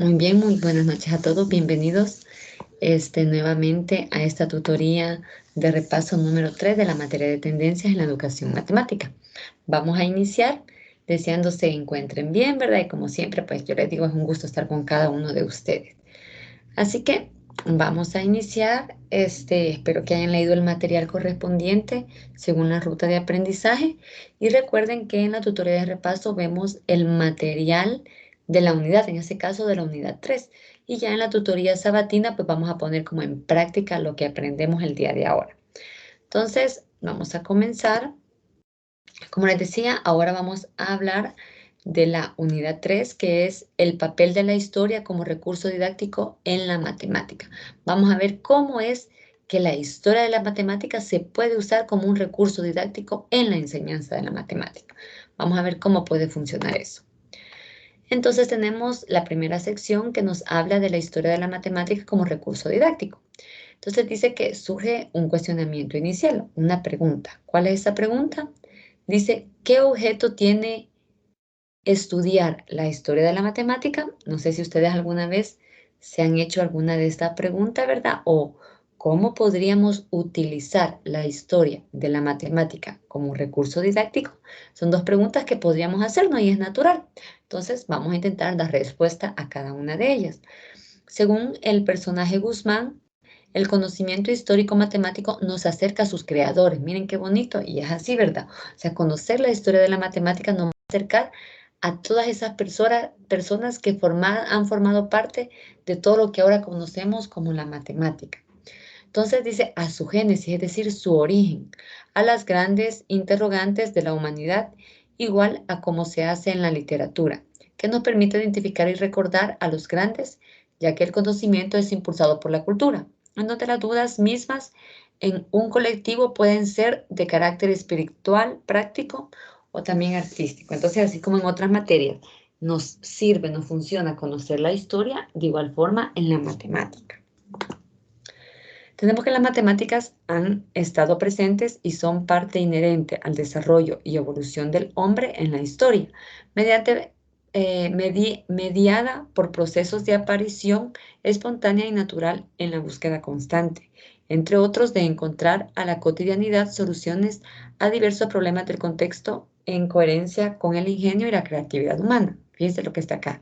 Muy bien, muy buenas noches a todos. Bienvenidos nuevamente a esta tutoría de repaso número 3 de la materia de tendencias en la educación matemática. Vamos a iniciar deseando se encuentren bien, ¿verdad? Y como siempre, pues yo les digo, es un gusto estar con cada uno de ustedes. Así que vamos a iniciar. Espero que hayan leído el material correspondiente según la ruta de aprendizaje. Y recuerden que en la tutoría de repaso vemos el material de la unidad, en este caso de la unidad 3. Y ya en la tutoría sabatina, pues vamos a poner como en práctica lo que aprendemos el día de ahora. Entonces, vamos a comenzar. Como les decía, ahora vamos a hablar de la unidad 3, que es el papel de la historia como recurso didáctico en la matemática. Vamos a ver cómo es que la historia de la matemática se puede usar como un recurso didáctico en la enseñanza de la matemática. Vamos a ver cómo puede funcionar eso. Entonces tenemos la primera sección que nos habla de la historia de la matemática como recurso didáctico. Entonces dice que surge un cuestionamiento inicial, una pregunta. ¿Cuál es esa pregunta? Dice, ¿qué objeto tiene estudiar la historia de la matemática? No sé si ustedes alguna vez se han hecho alguna de estas preguntas, ¿verdad? O cómo podríamos utilizar la historia de la matemática como recurso didáctico. Son dos preguntas que podríamos hacernos y es natural. Entonces, vamos a intentar dar respuesta a cada una de ellas. Según el personaje Guzmán, el conocimiento histórico matemático nos acerca a sus creadores. Miren qué bonito, y es así, ¿verdad? O sea, conocer la historia de la matemática nos va a acercar a todas esas personas que han formado parte de todo lo que ahora conocemos como la matemática. Entonces dice a su génesis, es decir, su origen, a las grandes interrogantes de la humanidad, igual a cómo se hace en la literatura, que nos permite identificar y recordar a los grandes, ya que el conocimiento es impulsado por la cultura, en donde las dudas mismas en un colectivo pueden ser de carácter espiritual, práctico o también artístico. Entonces, así como en otras materias, nos sirve, nos funciona conocer la historia, de igual forma en la matemática. Tenemos que las matemáticas han estado presentes y son parte inherente al desarrollo y evolución del hombre en la historia, mediada por procesos de aparición espontánea y natural en la búsqueda constante, entre otros de encontrar a la cotidianidad soluciones a diversos problemas del contexto en coherencia con el ingenio y la creatividad humana. Fíjense lo que está acá.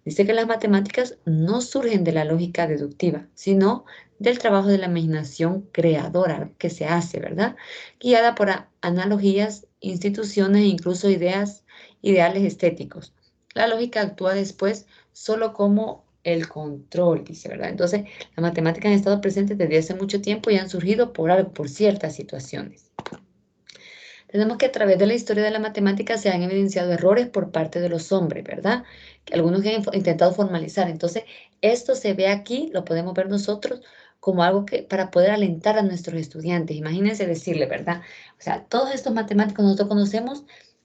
Dice que las matemáticas no surgen de la lógica deductiva, sino del trabajo de la imaginación creadora que se hace, ¿verdad? Guiada por analogías, instituciones e incluso ideales estéticos. La lógica actúa después solo como el control, dice, ¿verdad? Entonces, las matemáticas han estado presentes desde hace mucho tiempo y han surgido por algo, por ciertas situaciones. Tenemos que a través de la historia de la matemática se han evidenciado errores por parte de los hombres, ¿verdad? Que algunos que han intentado formalizar. Entonces, esto se ve aquí, lo podemos ver nosotros como algo que para poder alentar a nuestros estudiantes. Imagínense decirle, ¿verdad? O sea, todos estos matemáticos nosotros conocemos,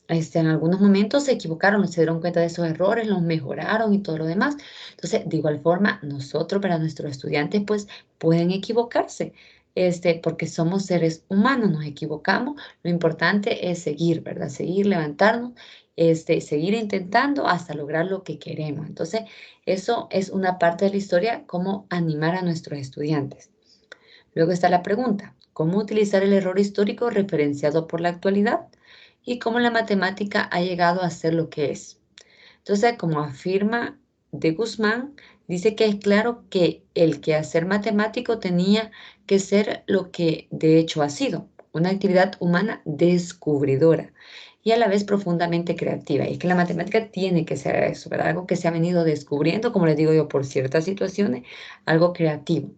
en algunos momentos se equivocaron, se dieron cuenta de esos errores, los mejoraron y todo lo demás. Entonces, de igual forma, nosotros, para nuestros estudiantes, pues pueden equivocarse, porque somos seres humanos, nos equivocamos. Lo importante es seguir, ¿verdad? Seguir, levantarnos, seguir intentando hasta lograr lo que queremos. Entonces, eso es una parte de la historia, cómo animar a nuestros estudiantes. Luego está la pregunta, ¿cómo utilizar el error histórico referenciado por la actualidad? Y cómo la matemática ha llegado a ser lo que es. Entonces, como afirma de Guzmán, dice que es claro que el quehacer matemático tenía que ser lo que de hecho ha sido, una actividad humana descubridora y a la vez profundamente creativa. Y es que la matemática tiene que ser eso, ¿verdad? Algo que se ha venido descubriendo, como les digo yo, por ciertas situaciones, algo creativo.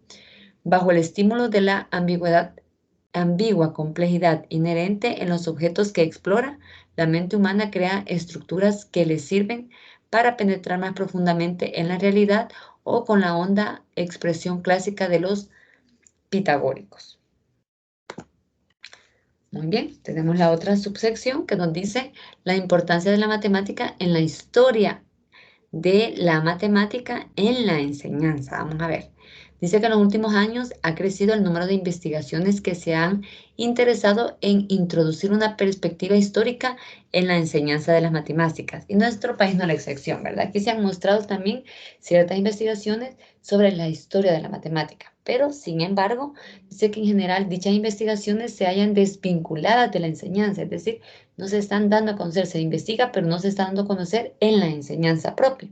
Bajo el estímulo de la ambigua complejidad inherente en los objetos que explora, la mente humana crea estructuras que le sirven para penetrar más profundamente en la realidad o con la honda expresión clásica de los pitagóricos. Muy bien, tenemos la otra subsección que nos dice la importancia de la matemática en la historia de la matemática en la enseñanza. Vamos a ver. Dice que en los últimos años ha crecido el número de investigaciones que se han interesado en introducir una perspectiva histórica en la enseñanza de las matemáticas. Y nuestro país no es la excepción, ¿verdad? Aquí se han mostrado también ciertas investigaciones sobre la historia de la matemática. Pero, sin embargo, dice que en general dichas investigaciones se hayan desvinculadas de la enseñanza, es decir, no se están dando a conocer, se investiga, pero no se está dando a conocer en la enseñanza propia.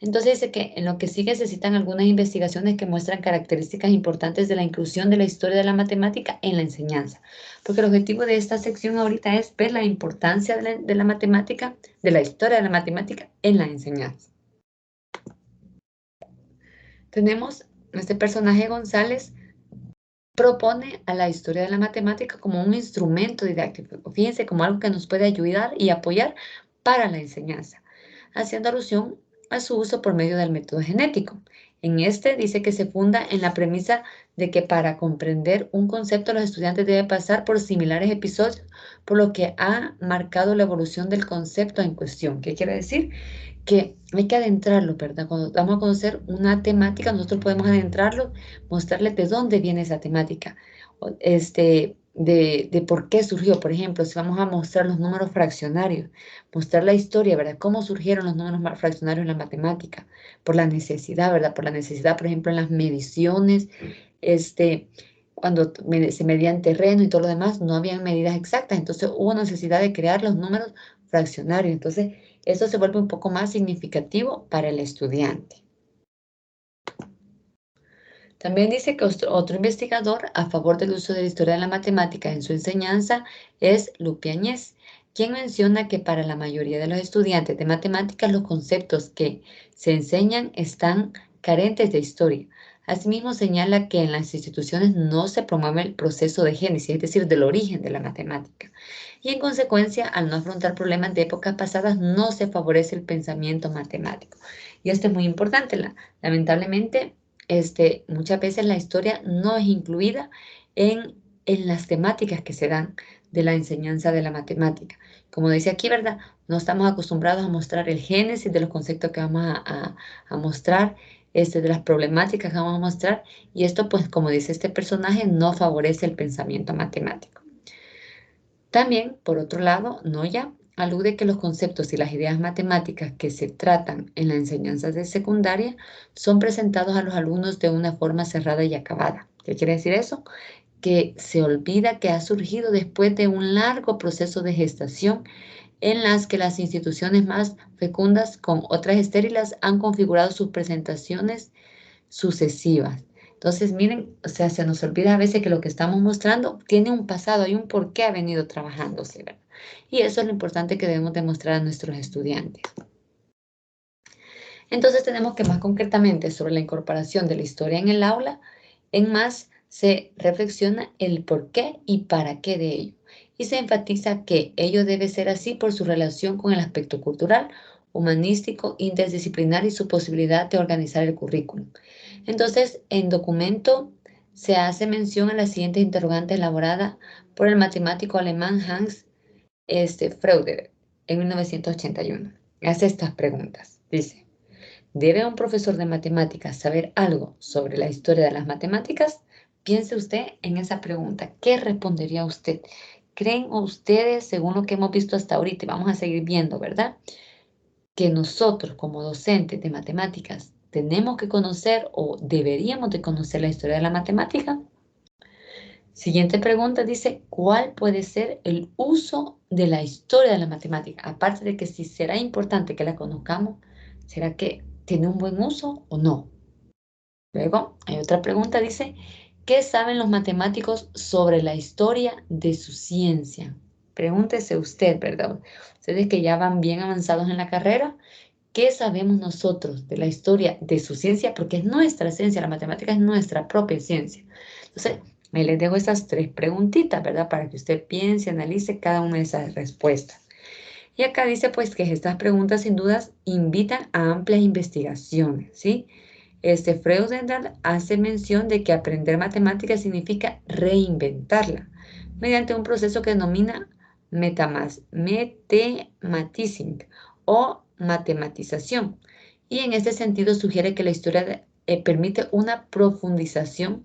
Entonces dice que en lo que sigue se citan algunas investigaciones que muestran características importantes de la inclusión de la historia de la matemática en la enseñanza. Porque el objetivo de esta sección ahorita es ver la importancia de la matemática, de la historia de la matemática en la enseñanza. Tenemos este personaje González propone a la historia de la matemática como un instrumento didáctico. Fíjense, como algo que nos puede ayudar y apoyar para la enseñanza, haciendo alusión a su uso por medio del método genético. En este dice que se funda en la premisa de que para comprender un concepto los estudiantes deben pasar por similares episodios, por lo que ha marcado la evolución del concepto en cuestión. ¿Qué quiere decir? Que hay que adentrarlo, ¿verdad? Cuando vamos a conocer una temática, nosotros podemos adentrarlo, mostrarles de dónde viene esa temática, de por qué surgió. Por ejemplo, si vamos a mostrar los números fraccionarios, mostrar la historia, ¿verdad? Cómo surgieron los números fraccionarios en la matemática, por la necesidad, ¿verdad? Por la necesidad, por ejemplo, en las mediciones, cuando se medían terreno y todo lo demás, no habían medidas exactas, entonces hubo necesidad de crear los números fraccionarios. Entonces, eso se vuelve un poco más significativo para el estudiante. También dice que otro investigador a favor del uso de la historia de la matemática en su enseñanza es Lupiáñez, quien menciona que para la mayoría de los estudiantes de matemáticas los conceptos que se enseñan están carentes de historia. Asimismo, señala que en las instituciones no se promueve el proceso de génesis, es decir, del origen de la matemática. Y en consecuencia, al no afrontar problemas de épocas pasadas, no se favorece el pensamiento matemático. Y esto es muy importante. Lamentablemente, muchas veces la historia no es incluida en las temáticas que se dan de la enseñanza de la matemática. Como dice aquí, ¿verdad? No estamos acostumbrados a mostrar el génesis de los conceptos que vamos a mostrar, de las problemáticas que vamos a mostrar, y esto, pues, como dice este personaje, no favorece el pensamiento matemático. También, por otro lado, Noya alude que los conceptos y las ideas matemáticas que se tratan en la enseñanza de secundaria son presentados a los alumnos de una forma cerrada y acabada. ¿Qué quiere decir eso? Que se olvida que ha surgido después de un largo proceso de gestación en las que las instituciones más fecundas con otras estériles han configurado sus presentaciones sucesivas. Entonces, miren, o sea, se nos olvida a veces que lo que estamos mostrando tiene un pasado, hay un por qué ha venido trabajándose, ¿verdad? Y eso es lo importante que debemos demostrar a nuestros estudiantes. Entonces, tenemos que más concretamente sobre la incorporación de la historia en el aula, en más se reflexiona el por qué y para qué de ello. Y se enfatiza que ello debe ser así por su relación con el aspecto cultural, humanístico, interdisciplinar y su posibilidad de organizar el currículum. Entonces, en documento se hace mención a la siguiente interrogante elaborada por el matemático alemán Hans Freude en 1981. Hace estas preguntas. Dice, ¿debe un profesor de matemáticas saber algo sobre la historia de las matemáticas? Piense usted en esa pregunta. ¿Qué respondería usted? ¿Creen ustedes, según lo que hemos visto hasta ahorita, y vamos a seguir viendo, ¿verdad?, que nosotros como docentes de matemáticas tenemos que conocer o deberíamos de conocer la historia de la matemática? Siguiente pregunta dice, ¿cuál puede ser el uso de la historia de la matemática? Aparte de que si será importante que la conozcamos, ¿será que tiene un buen uso o no? Luego, hay otra pregunta, dice, ¿qué saben los matemáticos sobre la historia de su ciencia? Pregúntese usted, ¿verdad? Ustedes que ya van bien avanzados en la carrera, ¿qué sabemos nosotros de la historia de su ciencia? Porque es nuestra ciencia, la matemática es nuestra propia ciencia. Entonces, ahí les dejo esas tres preguntitas, ¿verdad? Para que usted piense, analice cada una de esas respuestas. Y acá dice pues que estas preguntas sin dudas invitan a amplias investigaciones, ¿sí? Freudenthal hace mención de que aprender matemáticas significa reinventarla mediante un proceso que denomina mathematicing o matematización. Y en este sentido sugiere que la historia permite una profundización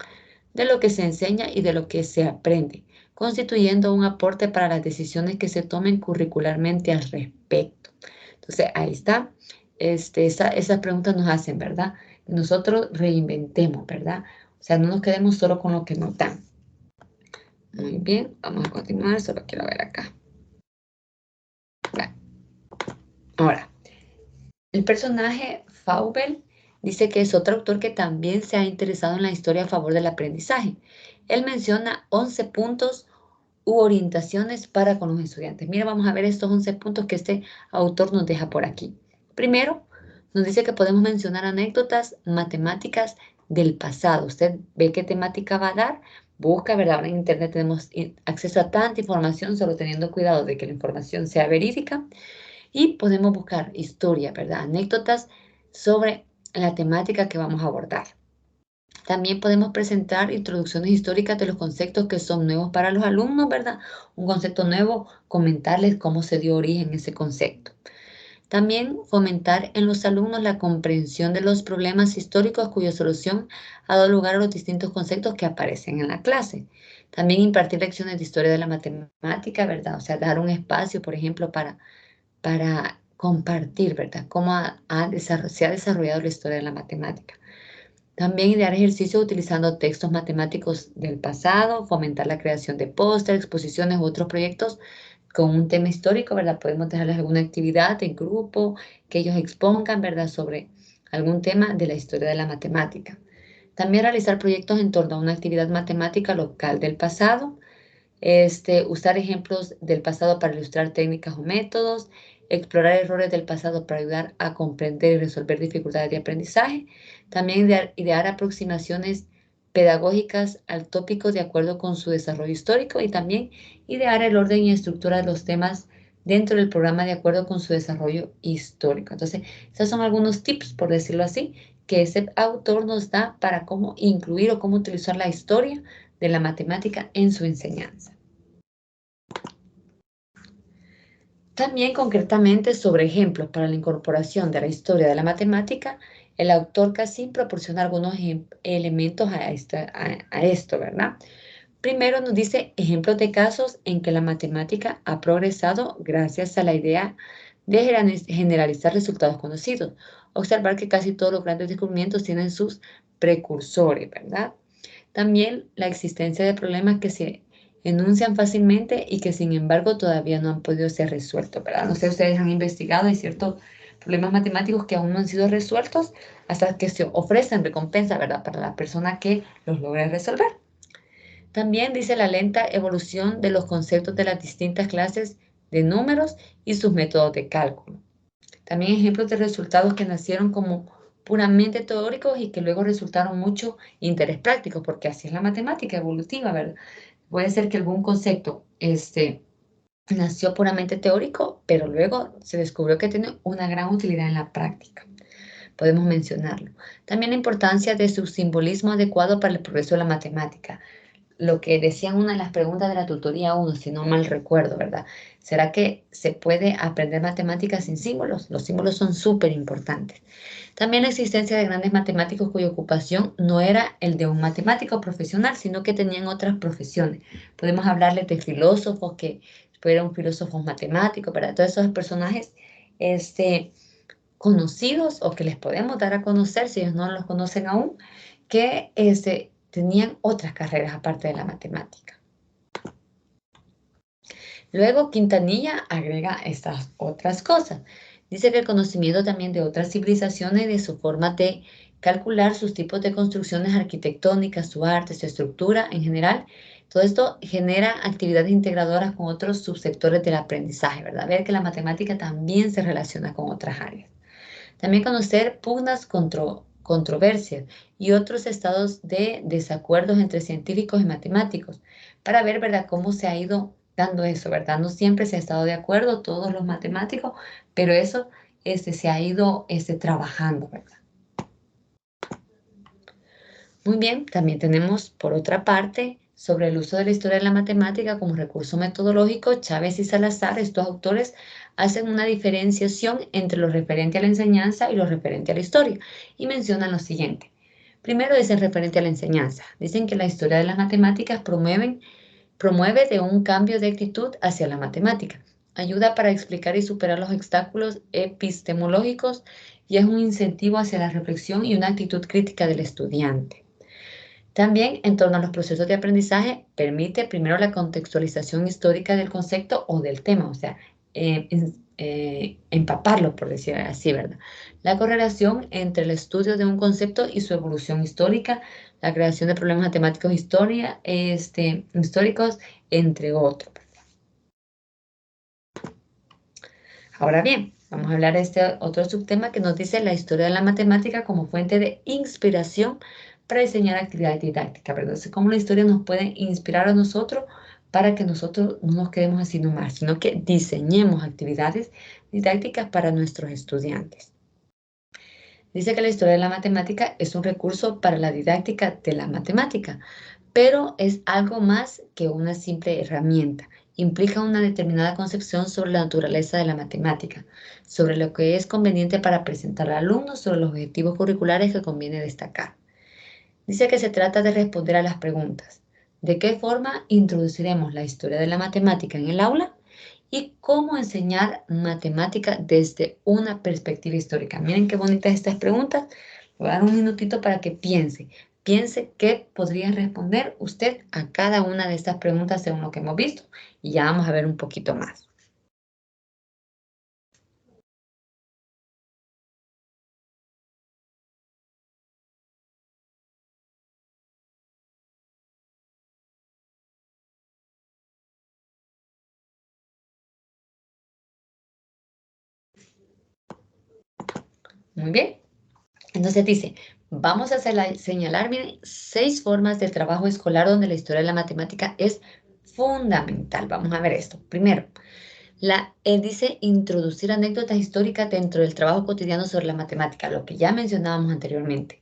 de lo que se enseña y de lo que se aprende, constituyendo un aporte para las decisiones que se tomen curricularmente al respecto. Entonces, ahí está. Esas preguntas nos hacen, ¿verdad? Nosotros reinventemos, ¿verdad? O sea, no nos quedemos solo con lo que nos dan. Muy bien, vamos a continuar, solo quiero ver acá. Bueno, ahora, el personaje Faubel dice que es otro autor que también se ha interesado en la historia a favor del aprendizaje. Él menciona 11 puntos u orientaciones para con los estudiantes. Mira, vamos a ver estos 11 puntos que este autor nos deja por aquí. Primero, nos dice que podemos mencionar anécdotas matemáticas del pasado. Usted ve qué temática va a dar, busca, ¿verdad? Ahora en Internet tenemos acceso a tanta información, solo teniendo cuidado de que la información sea verídica. Y podemos buscar historia, ¿verdad? Anécdotas sobre la temática que vamos a abordar. También podemos presentar introducciones históricas de los conceptos que son nuevos para los alumnos, ¿verdad? Un concepto nuevo, comentarles cómo se dio origen ese concepto. También fomentar en los alumnos la comprensión de los problemas históricos cuya solución ha dado lugar a los distintos conceptos que aparecen en la clase. También impartir lecciones de historia de la matemática, ¿verdad? O sea, dar un espacio, por ejemplo, para compartir, ¿verdad? Cómo se ha desarrollado la historia de la matemática. También idear ejercicios utilizando textos matemáticos del pasado, fomentar la creación de pósteres, exposiciones u otros proyectos con un tema histórico, ¿verdad? Podemos dejarles alguna actividad en grupo, que ellos expongan, ¿verdad? Sobre algún tema de la historia de la matemática. También realizar proyectos en torno a una actividad matemática local del pasado, usar ejemplos del pasado para ilustrar técnicas o métodos, explorar errores del pasado para ayudar a comprender y resolver dificultades de aprendizaje, también idear aproximaciones pedagógicas al tópico de acuerdo con su desarrollo histórico y también idear el orden y estructura de los temas dentro del programa de acuerdo con su desarrollo histórico. Entonces, esos son algunos tips, por decirlo así, que ese autor nos da para cómo incluir o cómo utilizar la historia de la matemática en su enseñanza. También concretamente sobre ejemplos para la incorporación de la historia de la matemática, el autor Cassin proporciona algunos elementos a esto, ¿verdad? Primero nos dice ejemplos de casos en que la matemática ha progresado gracias a la idea de generalizar resultados conocidos. Observar que casi todos los grandes descubrimientos tienen sus precursores, ¿verdad? También la existencia de problemas que se enuncian fácilmente y que sin embargo todavía no han podido ser resueltos, ¿verdad? No sé, ustedes han investigado, hay ciertos problemas matemáticos que aún no han sido resueltos hasta que se ofrecen recompensa, ¿verdad? Para la persona que los logre resolver. También dice la lenta evolución de los conceptos de las distintas clases de números y sus métodos de cálculo. También ejemplos de resultados que nacieron como puramente teóricos y que luego resultaron mucho interés práctico, porque así es la matemática evolutiva, ¿verdad? Puede ser que algún concepto nació puramente teórico, pero luego se descubrió que tiene una gran utilidad en la práctica. Podemos mencionarlo. También la importancia de su simbolismo adecuado para el progreso de la matemática. Lo que decían una de las preguntas de la tutoría 1, si no mal recuerdo, ¿verdad? ¿Será que se puede aprender matemáticas sin símbolos? Los símbolos son súper importantes. También la existencia de grandes matemáticos cuya ocupación no era el de un matemático profesional, sino que tenían otras profesiones. Podemos hablarles de filósofos que fueron filósofos matemáticos, ¿verdad? Todos esos personajes conocidos o que les podemos dar a conocer, si ellos no los conocen aún, que tenían otras carreras aparte de la matemática. Luego Quintanilla agrega estas otras cosas. Dice que el conocimiento también de otras civilizaciones y de su forma de calcular sus tipos de construcciones arquitectónicas, su arte, su estructura en general, todo esto genera actividades integradoras con otros subsectores del aprendizaje, ¿verdad? Ver que la matemática también se relaciona con otras áreas. También conocer pugnas, controversias y otros estados de desacuerdos entre científicos y matemáticos para ver, ¿verdad?, cómo se ha ido dando eso, ¿verdad? No siempre se ha estado de acuerdo todos los matemáticos, pero eso se ha ido trabajando, ¿verdad? Muy bien, también tenemos por otra parte sobre el uso de la historia de la matemática como recurso metodológico. Chávez y Salazar, estos autores, hacen una diferenciación entre lo referente a la enseñanza y lo referente a la historia y mencionan lo siguiente. Primero dicen referente a la enseñanza. Dicen que la historia de las matemáticas promueve de un cambio de actitud hacia la matemática. Ayuda para explicar y superar los obstáculos epistemológicos y es un incentivo hacia la reflexión y una actitud crítica del estudiante. También, en torno a los procesos de aprendizaje, permite primero la contextualización histórica del concepto o del tema, o sea, empaparlo, por decir así, ¿verdad? La correlación entre el estudio de un concepto y su evolución histórica, la creación de problemas matemáticos históricos, entre otros. Ahora bien, vamos a hablar de este otro subtema que nos dice la historia de la matemática como fuente de inspiración para diseñar actividades didácticas, ¿verdad? Entonces, cómo la historia nos puede inspirar a nosotros para que nosotros no nos quedemos así nomás, sino que diseñemos actividades didácticas para nuestros estudiantes. Dice que la historia de la matemática es un recurso para la didáctica de la matemática, pero es algo más que una simple herramienta. Implica una determinada concepción sobre la naturaleza de la matemática, sobre lo que es conveniente para presentar al alumno, sobre los objetivos curriculares que conviene destacar. Dice que se trata de responder a las preguntas: ¿de qué forma introduciremos la historia de la matemática en el aula? ¿Y cómo enseñar matemática desde una perspectiva histórica? Miren qué bonitas estas preguntas. Le voy a dar un minutito para que piense. Piense qué podría responder usted a cada una de estas preguntas según lo que hemos visto. Y ya vamos a ver un poquito más. Muy bien. Entonces dice, vamos a señalar, miren, 6 formas de trabajo escolar donde la historia de la matemática es fundamental. Vamos a ver esto. Primero, él dice introducir anécdotas históricas dentro del trabajo cotidiano sobre la matemática, lo que ya mencionábamos anteriormente.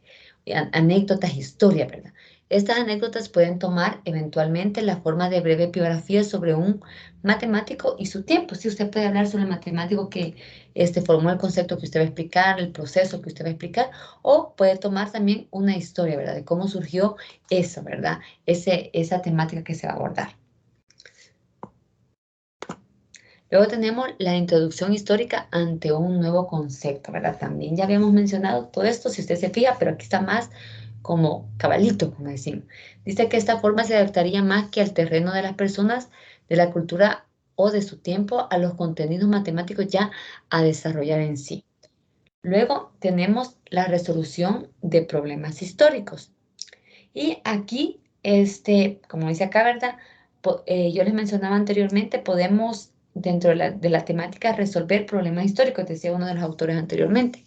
Anécdotas, historia, ¿verdad? Estas anécdotas pueden tomar eventualmente la forma de breve biografía sobre un matemático y su tiempo. Si usted puede hablar sobre el matemático que formó el concepto que usted va a explicar, el proceso que usted va a explicar, o puede tomar también una historia, ¿verdad? De cómo surgió eso, ¿verdad? Esa temática que se va a abordar. Luego tenemos la introducción histórica ante un nuevo concepto, ¿verdad? También ya habíamos mencionado todo esto, si usted se fija, pero aquí está más como cabalito, como decimos. Dice que esta forma se adaptaría más que al terreno de las personas, de la cultura o de su tiempo, a los contenidos matemáticos ya a desarrollar en sí. Luego tenemos la resolución de problemas históricos. Y aquí, como dice acá, ¿verdad? Yo les mencionaba anteriormente, podemos, dentro de la temática, resolver problemas históricos, decía uno de los autores anteriormente.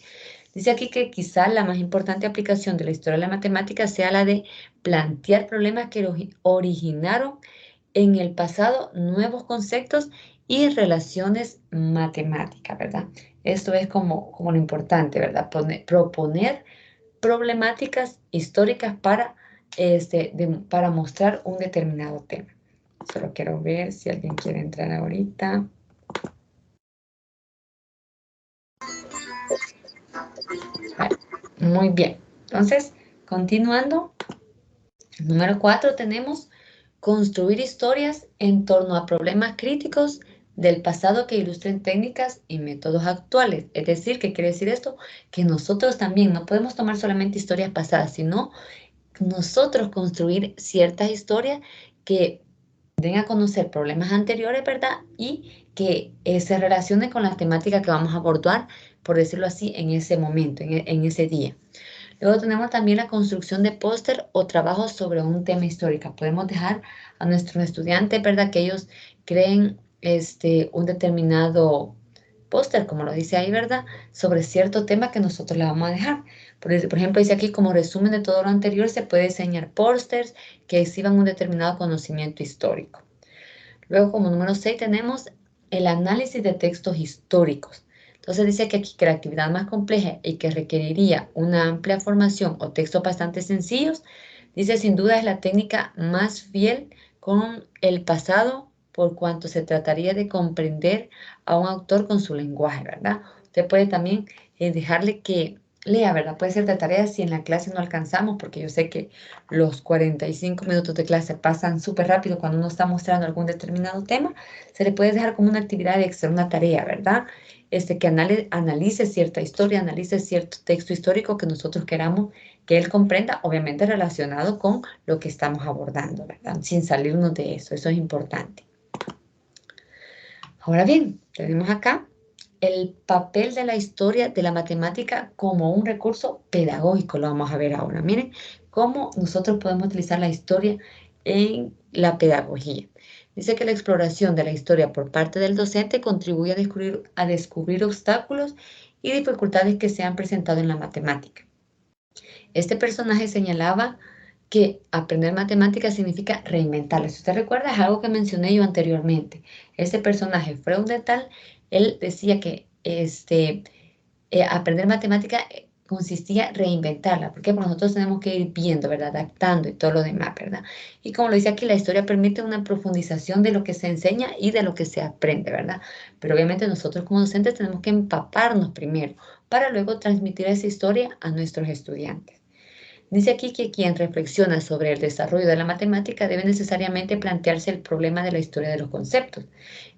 Dice aquí que quizá la más importante aplicación de la historia de la matemática sea la de plantear problemas que originaron en el pasado nuevos conceptos y relaciones matemáticas, ¿verdad? Esto es como lo importante, ¿verdad? Proponer problemáticas históricas para mostrar un determinado tema. Solo quiero ver si alguien quiere entrar ahorita. Vale, muy bien. Entonces, continuando, número 4 tenemos construir historias en torno a problemas críticos del pasado que ilustren técnicas y métodos actuales. Es decir, ¿qué quiere decir esto? Que nosotros también no podemos tomar solamente historias pasadas, sino nosotros construir ciertas historias que den a conocer problemas anteriores, ¿verdad? Y que se relacione con la temática que vamos a abordar, por decirlo así, en ese momento, en ese día. Luego tenemos también la construcción de póster o trabajos sobre un tema histórico. Podemos dejar a nuestros estudiantes, ¿verdad? Que ellos creen un determinado póster, como lo dice ahí, ¿verdad? Sobre cierto tema que nosotros le vamos a dejar. Por ejemplo, dice aquí, como resumen de todo lo anterior, se puede diseñar pósters que exhiban un determinado conocimiento histórico. Luego, como número 6, tenemos el análisis de textos históricos. Entonces dice que aquí que la actividad más compleja y que requeriría una amplia formación o textos bastante sencillos, dice sin duda es la técnica más fiel con el pasado por cuanto se trataría de comprender a un autor con su lenguaje, ¿verdad? Usted puede también dejarle que lea, ¿verdad? Puede ser de tarea si en la clase no alcanzamos, porque yo sé que los 45 minutos de clase pasan súper rápido cuando uno está mostrando algún determinado tema, se le puede dejar como una actividad extra, una tarea, ¿verdad? Que analice cierta historia, analice cierto texto histórico que nosotros queramos que él comprenda, obviamente relacionado con lo que estamos abordando, ¿verdad? Sin salirnos de eso es importante. Ahora bien, tenemos acá el papel de la historia de la matemática como un recurso pedagógico. Lo vamos a ver ahora. Miren cómo nosotros podemos utilizar la historia en la pedagogía. Dice que la exploración de la historia por parte del docente contribuye a descubrir obstáculos y dificultades que se han presentado en la matemática. Este personaje señalaba que aprender matemáticas significa reinventarla. Si usted recuerda, es algo que mencioné yo anteriormente. Ese personaje, Freudenthal, él decía que aprender matemática consistía en reinventarla. ¿Por qué? Porque nosotros tenemos que ir viendo, ¿verdad? Adaptando y todo lo demás, ¿verdad? Y como lo dice aquí, la historia permite una profundización de lo que se enseña y de lo que se aprende, ¿verdad? Pero obviamente nosotros como docentes tenemos que empaparnos primero para luego transmitir esa historia a nuestros estudiantes. Dice aquí que quien reflexiona sobre el desarrollo de la matemática debe necesariamente plantearse el problema de la historia de los conceptos.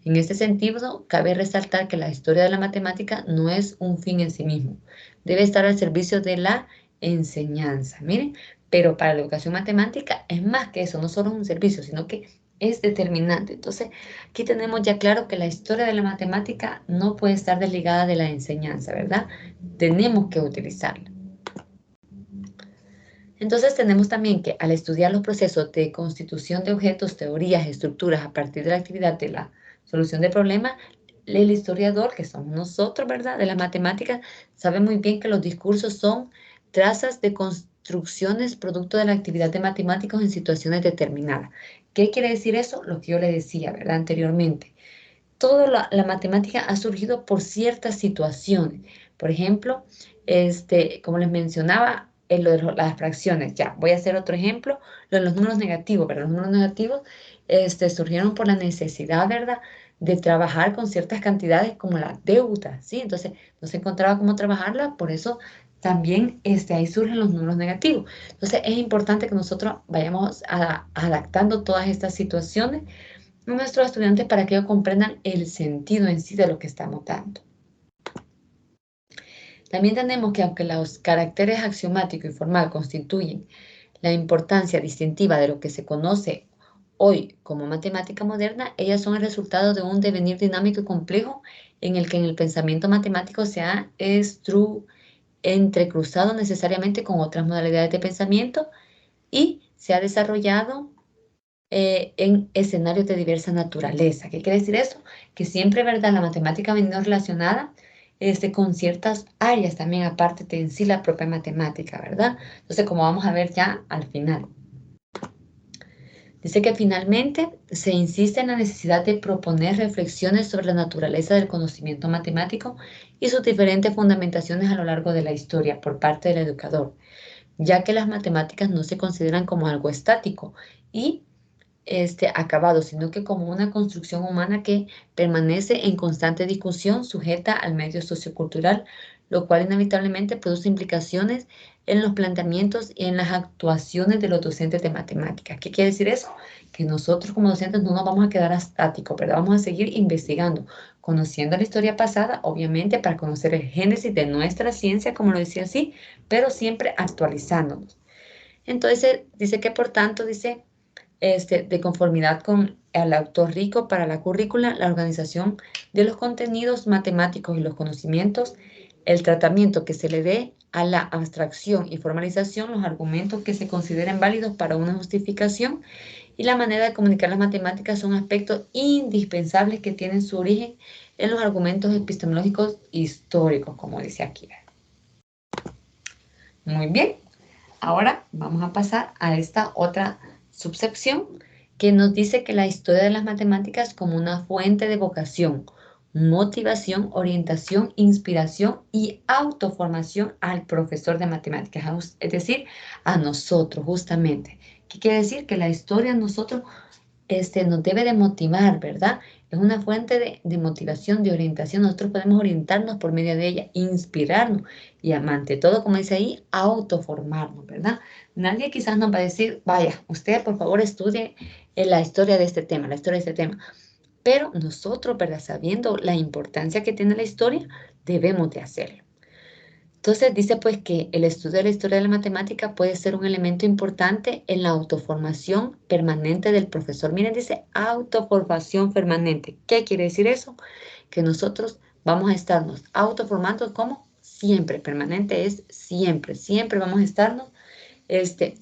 En este sentido, cabe resaltar que la historia de la matemática no es un fin en sí mismo, debe estar al servicio de la enseñanza. Miren, pero para la educación matemática es más que eso, no solo es un servicio, sino que es determinante. Entonces, aquí tenemos ya claro que la historia de la matemática no puede estar desligada de la enseñanza, ¿verdad? Tenemos que utilizarla. Entonces tenemos también que al estudiar los procesos de constitución de objetos, teorías, estructuras a partir de la actividad de la solución de problemas, el historiador, que somos nosotros, ¿verdad?, de la matemática, sabe muy bien que los discursos son trazas de construcciones producto de la actividad de matemáticos en situaciones determinadas. ¿Qué quiere decir eso? Lo que yo le decía, ¿verdad?, anteriormente. Toda la matemática ha surgido por ciertas situaciones. Por ejemplo, como les mencionaba, en lo de las fracciones, ya, voy a hacer otro ejemplo, lo de los números negativos, ¿verdad? Los números negativos surgieron por la necesidad, ¿verdad?, de trabajar con ciertas cantidades como la deuda, ¿sí? Entonces, no se encontraba cómo trabajarla, por eso también ahí surgen los números negativos. Entonces, es importante que nosotros vayamos adaptando todas estas situaciones a nuestros estudiantes para que ellos comprendan el sentido en sí de lo que estamos dando. También tenemos que aunque los caracteres axiomático y formal constituyen la importancia distintiva de lo que se conoce hoy como matemática moderna, ellas son el resultado de un devenir dinámico y complejo en el que en el pensamiento matemático se ha entrecruzado necesariamente con otras modalidades de pensamiento y se ha desarrollado en escenarios de diversa naturaleza. ¿Qué quiere decir eso? Que siempre, ¿verdad? La matemática ha venido relacionada con ciertas áreas también, aparte de en sí la propia matemática, ¿verdad? Entonces, como vamos a ver ya al final. Dice que finalmente se insiste en la necesidad de proponer reflexiones sobre la naturaleza del conocimiento matemático y sus diferentes fundamentaciones a lo largo de la historia por parte del educador, ya que las matemáticas no se consideran como algo estático y acabado, sino que como una construcción humana que permanece en constante discusión, sujeta al medio sociocultural, lo cual inevitablemente produce implicaciones en los planteamientos y en las actuaciones de los docentes de matemáticas. ¿Qué quiere decir eso? Que nosotros como docentes no nos vamos a quedar estáticos, pero vamos a seguir investigando, conociendo la historia pasada, obviamente para conocer el génesis de nuestra ciencia, como lo decía así, pero siempre actualizándonos. Entonces, dice que por tanto, dice, de conformidad con el autor rico para la currícula, la organización de los contenidos matemáticos y los conocimientos, el tratamiento que se le dé a la abstracción y formalización, los argumentos que se consideren válidos para una justificación y la manera de comunicar las matemáticas son aspectos indispensables que tienen su origen en los argumentos epistemológicos históricos, como dice aquí. Muy bien. Ahora vamos a pasar a esta otra subsección que nos dice que la historia de las matemáticas como una fuente de vocación, motivación, orientación, inspiración y autoformación al profesor de matemáticas, es decir, a nosotros justamente. ¿Qué quiere decir? Que la historia a nosotros nos debe de motivar, ¿verdad? Es una fuente de motivación, de orientación. Nosotros podemos orientarnos por medio de ella, inspirarnos y, ante todo, como dice ahí, autoformarnos, ¿verdad? Nadie quizás nos va a decir, vaya, usted por favor estudie la historia de este tema, la historia de este tema. Pero nosotros, ¿verdad? Sabiendo la importancia que tiene la historia, debemos de hacerlo. Entonces dice pues que el estudio de la historia de la matemática puede ser un elemento importante en la autoformación permanente del profesor. Miren, dice autoformación permanente. ¿Qué quiere decir eso? Que nosotros vamos a estarnos autoformando como siempre, permanente es siempre, siempre vamos a estarnos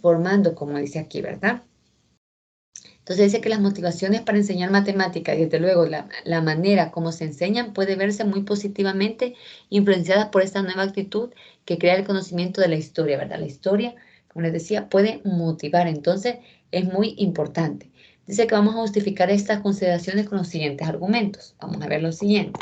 formando, como dice aquí, ¿verdad? Entonces dice que las motivaciones para enseñar matemáticas y desde luego la manera como se enseñan puede verse muy positivamente influenciadas por esta nueva actitud que crea el conocimiento de la historia, ¿verdad? La historia, como les decía, puede motivar, entonces es muy importante. Dice que vamos a justificar estas consideraciones con los siguientes argumentos. Vamos a ver lo siguiente.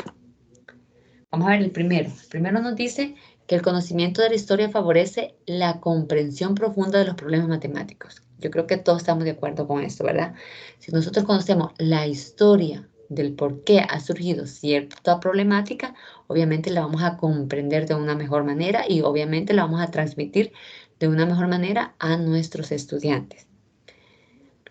Vamos a ver el primero. El primero nos dice que el conocimiento de la historia favorece la comprensión profunda de los problemas matemáticos. Yo creo que todos estamos de acuerdo con esto, ¿verdad? Si nosotros conocemos la historia del por qué ha surgido cierta problemática, obviamente la vamos a comprender de una mejor manera y obviamente la vamos a transmitir de una mejor manera a nuestros estudiantes.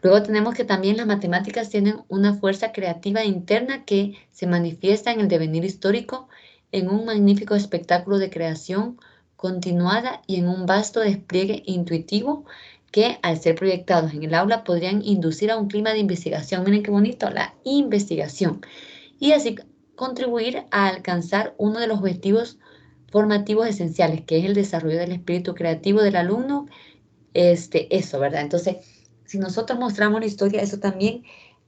Luego tenemos que también las matemáticas tienen una fuerza creativa interna que se manifiesta en el devenir histórico en un magnífico espectáculo de creación continuada y en un vasto despliegue intuitivo que al ser proyectados en el aula podrían inducir a un clima de investigación. Miren qué bonito, la investigación. Y así contribuir a alcanzar uno de los objetivos formativos esenciales, que es el desarrollo del espíritu creativo del alumno, eso, ¿verdad? Entonces, si nosotros mostramos la historia, eso también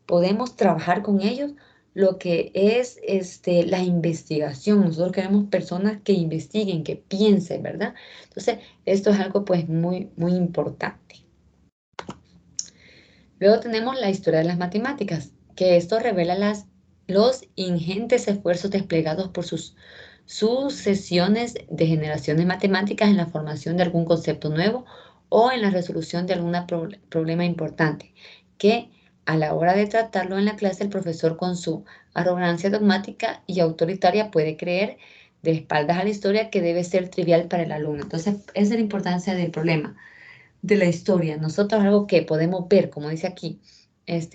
podemos trabajar con ellos lo que es la investigación. Nosotros queremos personas que investiguen, que piensen, ¿verdad? Entonces, esto es algo pues muy, muy importante. Luego tenemos la historia de las matemáticas, que esto revela los ingentes esfuerzos desplegados por sus sucesiones de generaciones matemáticas en la formación de algún concepto nuevo o en la resolución de algún problema importante, que a la hora de tratarlo en la clase el profesor con su arrogancia dogmática y autoritaria puede creer de espaldas a la historia que debe ser trivial para el alumno. Entonces, esa es la importancia del problema de la historia. Nosotros algo que podemos ver, como dice aquí,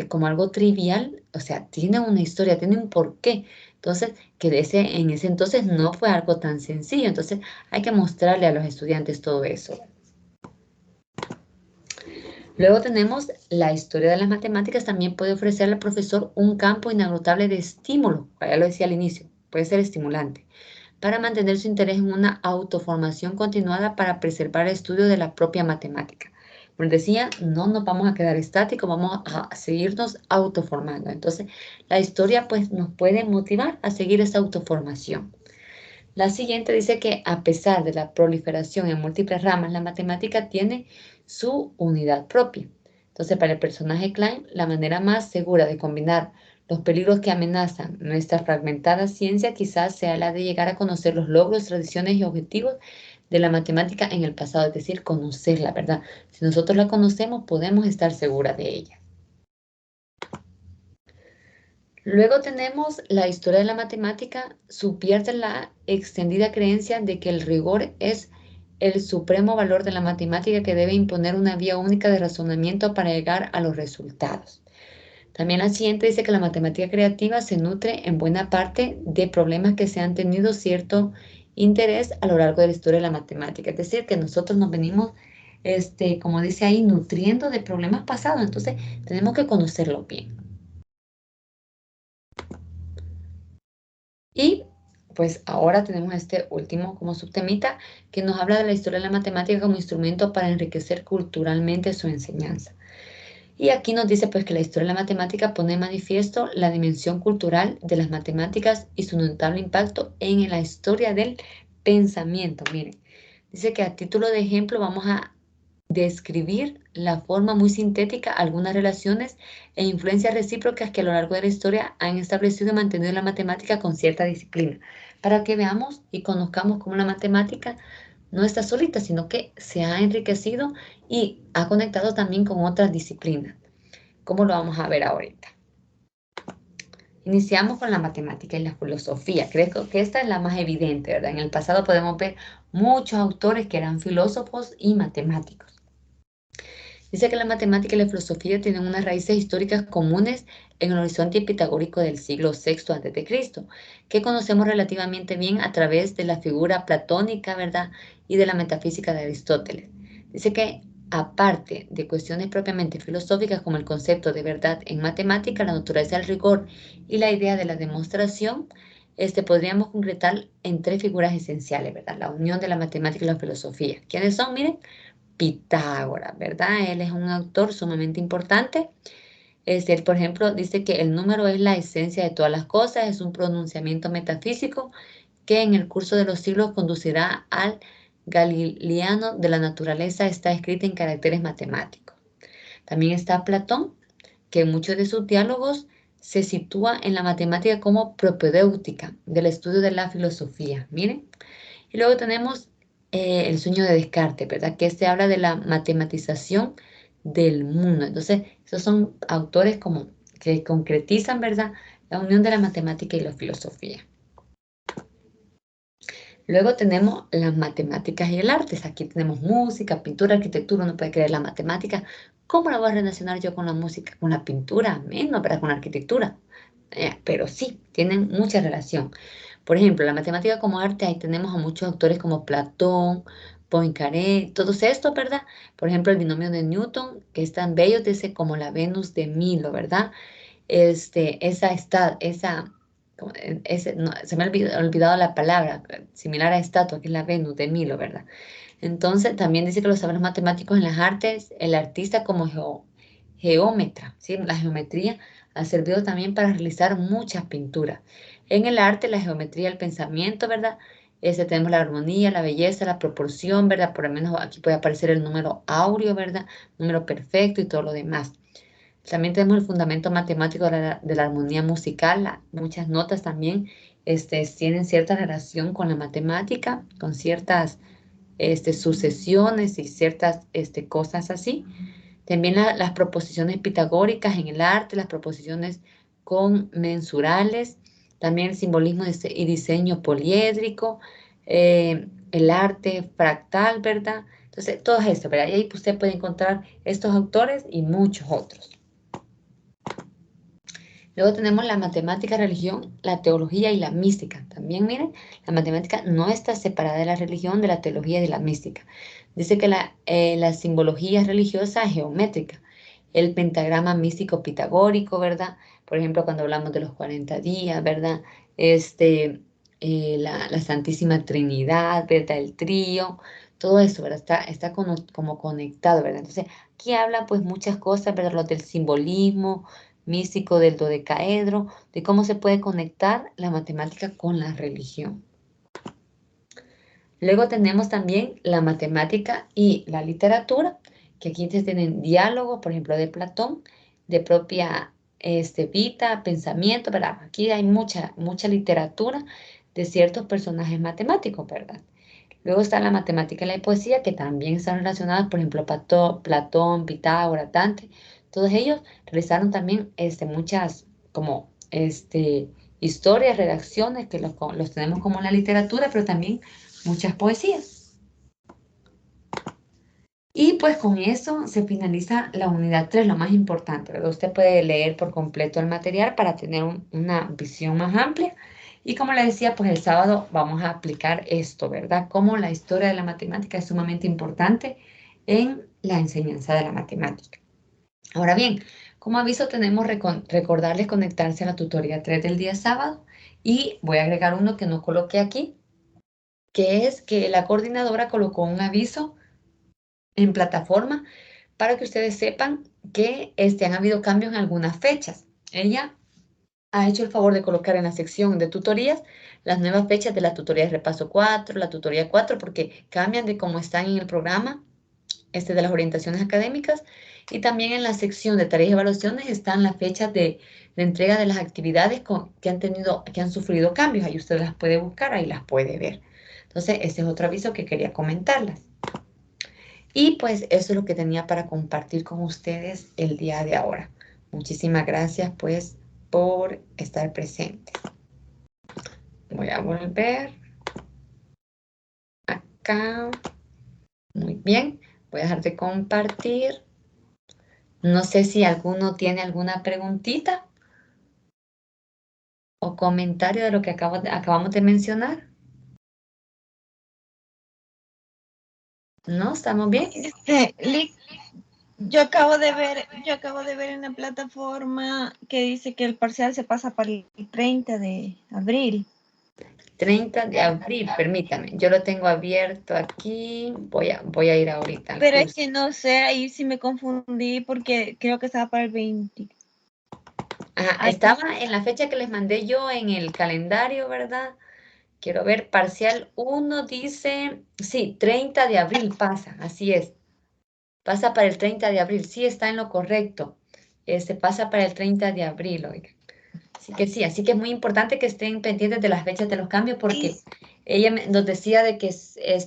como algo trivial, o sea, tiene una historia, tiene un porqué. Entonces, que en ese entonces no fue algo tan sencillo. Entonces, hay que mostrarle a los estudiantes todo eso. Luego tenemos la historia de las matemáticas, también puede ofrecer al profesor un campo inagotable de estímulo, ya lo decía al inicio, puede ser estimulante, para mantener su interés en una autoformación continuada para preservar el estudio de la propia matemática. Como decía, no nos vamos a quedar estáticos, vamos a seguirnos autoformando. Entonces, la historia pues nos puede motivar a seguir esa autoformación. La siguiente dice que a pesar de la proliferación en múltiples ramas, la matemática tiene su unidad propia. Entonces, para el personaje Klein, la manera más segura de combinar los peligros que amenazan nuestra fragmentada ciencia quizás sea la de llegar a conocer los logros, tradiciones y objetivos de la matemática en el pasado, es decir, conocerla, ¿verdad? Si nosotros la conocemos, podemos estar seguras de ella. Luego tenemos la historia de la matemática, subvierte la extendida creencia de que el rigor es el supremo valor de la matemática que debe imponer una vía única de razonamiento para llegar a los resultados. También la siguiente dice que la matemática creativa se nutre en buena parte de problemas que se han tenido cierto interés a lo largo de la historia de la matemática. Es decir, que nosotros nos venimos, como dice ahí, nutriendo de problemas pasados. Entonces, tenemos que conocerlo bien. Y pues ahora tenemos este último como subtemita que nos habla de la historia de la matemática como instrumento para enriquecer culturalmente su enseñanza. Y aquí nos dice pues que la historia de la matemática pone en manifiesto la dimensión cultural de las matemáticas y su notable impacto en la historia del pensamiento. Miren, dice que a título de ejemplo vamos a describir la forma muy sintética algunas relaciones e influencias recíprocas que a lo largo de la historia han establecido y mantenido la matemática con cierta disciplina, para que veamos y conozcamos cómo la matemática no está solita, sino que se ha enriquecido y ha conectado también con otras disciplinas. ¿Cómo lo vamos a ver ahorita? Iniciamos con la matemática y la filosofía. Creo que esta es la más evidente, ¿verdad? En el pasado podemos ver muchos autores que eran filósofos y matemáticos. Dice que la matemática y la filosofía tienen unas raíces históricas comunes en el horizonte pitagórico del siglo VI a.C., que conocemos relativamente bien a través de la figura platónica, ¿verdad? Y de la metafísica de Aristóteles. Dice que aparte de cuestiones propiamente filosóficas como el concepto de verdad en matemática, la naturaleza del rigor y la idea de la demostración, podríamos concretar en tres figuras esenciales, ¿verdad? La unión de la matemática y la filosofía. ¿Quiénes son? Miren. Pitágoras, ¿verdad? Él es un autor sumamente importante. Él, por ejemplo, dice que el número es la esencia de todas las cosas, es un pronunciamiento metafísico que en el curso de los siglos conducirá al Galileano de la naturaleza, está escrita en caracteres matemáticos. También está Platón, que en muchos de sus diálogos se sitúa en la matemática como propedéutica del estudio de la filosofía. Miren. Y luego tenemos el sueño de Descartes, ¿verdad? Que este habla de la matematización del mundo. Entonces, esos son autores como que concretizan, ¿verdad? La unión de la matemática y la filosofía. Luego tenemos las matemáticas y el arte. Aquí tenemos música, pintura, arquitectura. Uno puede creer la matemática. ¿Cómo la voy a relacionar yo con la música? Con la pintura, menos, ¿verdad? Con la arquitectura. Pero sí, tienen mucha relación. Por ejemplo, la matemática como arte, ahí tenemos a muchos autores como Platón, Poincaré, todos estos, ¿verdad? Por ejemplo, el binomio de Newton, que es tan bello, dice como la Venus de Milo, ¿verdad? Se me ha olvidado la palabra, similar a estatua, que es la Venus de Milo, ¿verdad? Entonces, también dice que los saberes matemáticos en las artes, el artista como geómetra, ¿sí? La geometría ha servido también para realizar muchas pinturas. En el arte, la geometría, el pensamiento, ¿verdad? Tenemos la armonía, la belleza, la proporción, ¿verdad? Por lo menos aquí puede aparecer el número áureo, ¿verdad? Número perfecto y todo lo demás. También tenemos el fundamento matemático de la armonía musical. Muchas notas también tienen cierta relación con la matemática, con ciertas sucesiones y ciertas cosas así. También las proposiciones pitagóricas en el arte, las proposiciones conmensurales, también el simbolismo y diseño poliédrico, el arte fractal, ¿verdad? Entonces, todo esto, ¿verdad? Y ahí usted puede encontrar estos autores y muchos otros. Luego tenemos la matemática, religión, la teología y la mística. También miren, la matemática no está separada de la religión, de la teología y de la mística. Dice que la simbología religiosa es geométrica. El pentagrama místico pitagórico, ¿verdad? Por ejemplo, cuando hablamos de los 40 días, ¿verdad? La Santísima Trinidad, ¿verdad? El trío, todo eso, ¿verdad? Está como conectado, ¿verdad? Entonces, aquí habla pues muchas cosas, ¿verdad? Lo del simbolismo místico del dodecaedro, de cómo se puede conectar la matemática con la religión. Luego tenemos también la matemática y la literatura, que aquí se tienen diálogos, por ejemplo, de Platón, de propia vida, pensamiento, ¿verdad? Aquí hay mucha literatura de ciertos personajes matemáticos, ¿verdad? Luego está la matemática y la poesía, que también están relacionadas, por ejemplo, Platón, Pitágoras, Dante. Todos ellos realizaron también muchas como historias, redacciones, que los tenemos como en la literatura, pero también muchas poesías. Y pues con eso se finaliza la unidad 3, lo más importante, ¿verdad? Usted puede leer por completo el material para tener una visión más amplia. Y como le decía, pues el sábado vamos a aplicar esto, ¿verdad? Cómo la historia de la matemática es sumamente importante en la enseñanza de la matemática. Ahora bien, como aviso tenemos recordarles conectarse a la tutoría 3 del día sábado y voy a agregar uno que no coloqué aquí, que es que la coordinadora colocó un aviso en plataforma para que ustedes sepan que han habido cambios en algunas fechas. Ella ha hecho el favor de colocar en la sección de tutorías las nuevas fechas de la tutoría de repaso 4, la tutoría 4, porque cambian de cómo están en el programa de las orientaciones académicas, y también en la sección de tareas y evaluaciones están las fechas de entrega de las actividades que han sufrido cambios. Ahí usted las puede buscar, ahí las puede ver. Entonces, ese es otro aviso que quería comentarles. Y pues eso es lo que tenía para compartir con ustedes el día de ahora. Muchísimas gracias pues por estar presentes. Voy a volver acá. Muy bien. Voy a dejar de compartir. No sé si alguno tiene alguna preguntita o comentario de lo que acabamos de mencionar. ¿No? ¿Estamos bien? Lick, yo acabo de ver en la plataforma que dice que el parcial se pasa para el 30 de abril. 30 de abril, permítame. Yo lo tengo abierto aquí. Voy a ir ahorita al Pero curso. es que no sé, ahí sí me confundí porque creo que estaba para el 20. Ajá, estaba en la fecha que les mandé yo en el calendario, ¿verdad? Quiero ver, parcial 1 dice, sí, 30 de abril pasa, así es. Pasa para el 30 de abril, sí está en lo correcto. Pasa para el 30 de abril, oiga. Así que sí, así que es muy importante que estén pendientes de las fechas de los cambios porque ella nos decía de que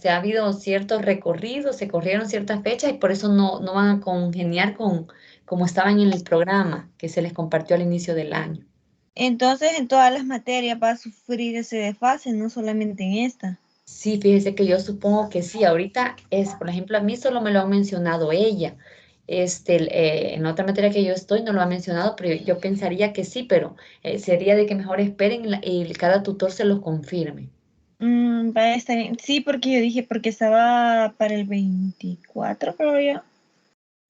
ha habido ciertos recorridos, se corrieron ciertas fechas y por eso no van a congeniar con como estaban en el programa que se les compartió al inicio del año. Entonces, en todas las materias va a sufrir ese desfase, no solamente en esta. Sí, fíjese que yo supongo que sí. Ahorita por ejemplo, a mí solo me lo ha mencionado ella. En la otra materia que yo estoy no lo ha mencionado, pero yo pensaría que sí, pero sería de que mejor esperen y cada tutor se los confirme. Va a estar bien. Sí, porque yo dije, porque estaba para el 24, creo yo.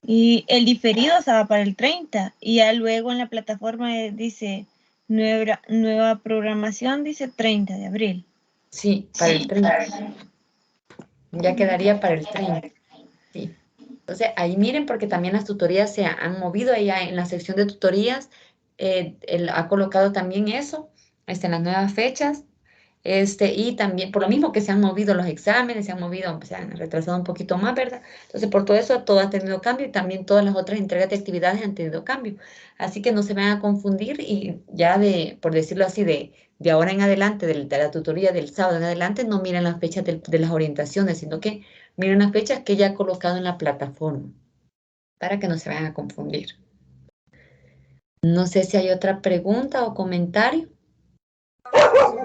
Y el diferido estaba para el 30. Y ya luego en la plataforma dice nueva programación, dice 30 de abril. Sí, para el 30. Ya quedaría para el 30. Sí. Entonces, ahí miren, porque también las tutorías se han movido. Ella en la sección de tutorías él ha colocado también eso, en las nuevas fechas. Y también, por lo mismo que se han movido los exámenes, se han movido, se han retrasado un poquito más, ¿verdad? Entonces, por todo eso, todo ha tenido cambio y también todas las otras entregas de actividades han tenido cambio. Así que no se van a confundir y ya por decirlo así, de ahora en adelante, de la tutoría del sábado en adelante, no miren las fechas de las orientaciones, sino que miren las fechas que ella ha colocado en la plataforma para que no se vayan a confundir. No sé si hay otra pregunta o comentario.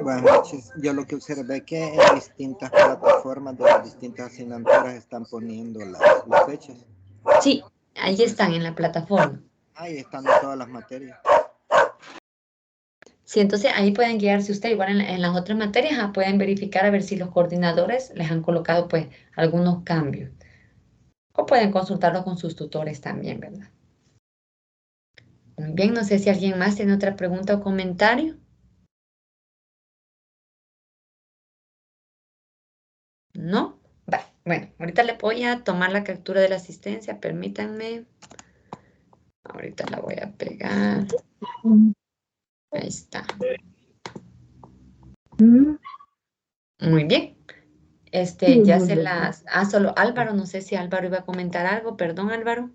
Buenas noches. Yo lo que observé que en distintas plataformas de las distintas asignaturas están poniendo las fechas. Sí, ahí están en la plataforma. Ahí están todas las materias. Sí, entonces ahí pueden guiarse usted, igual en las otras materias, pueden verificar a ver si los coordinadores les han colocado pues algunos cambios. O pueden consultarlo con sus tutores también, ¿verdad? Muy bien, no sé si alguien más tiene otra pregunta o comentario. ¿No? Vale, bueno, ahorita le voy a tomar la captura de la asistencia, permítanme. Ahorita la voy a pegar. Ahí está. Muy bien. Ya se las... solo Álvaro, no sé si Álvaro iba a comentar algo. Perdón, Álvaro.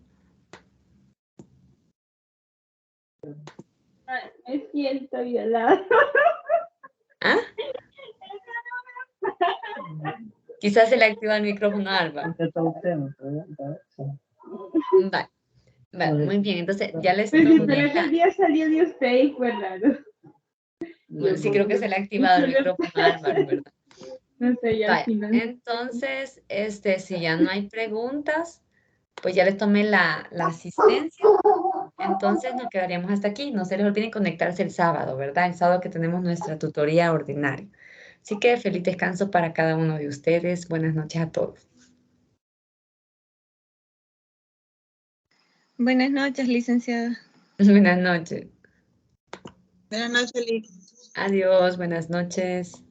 Me siento violada. ¿Ah? Quizás se le activa el micrófono a Álvaro. Vale, vale, muy bien. Entonces, ya les Pues sí, tomé pero aquel día salió de usted y fue raro. Bueno, sí creo que se le ha activado el micrófono a Álvaro, ¿verdad? No sé, ya al Vale, final. entonces, si ya no hay preguntas, pues ya les tomé la asistencia. Entonces nos quedaríamos hasta aquí. No se les olviden conectarse el sábado, ¿verdad? El sábado que tenemos nuestra tutoría ordinaria. Así que feliz descanso para cada uno de ustedes. Buenas noches a todos. Buenas noches, licenciada. Buenas noches. Buenas noches, Lick. Adiós, buenas noches.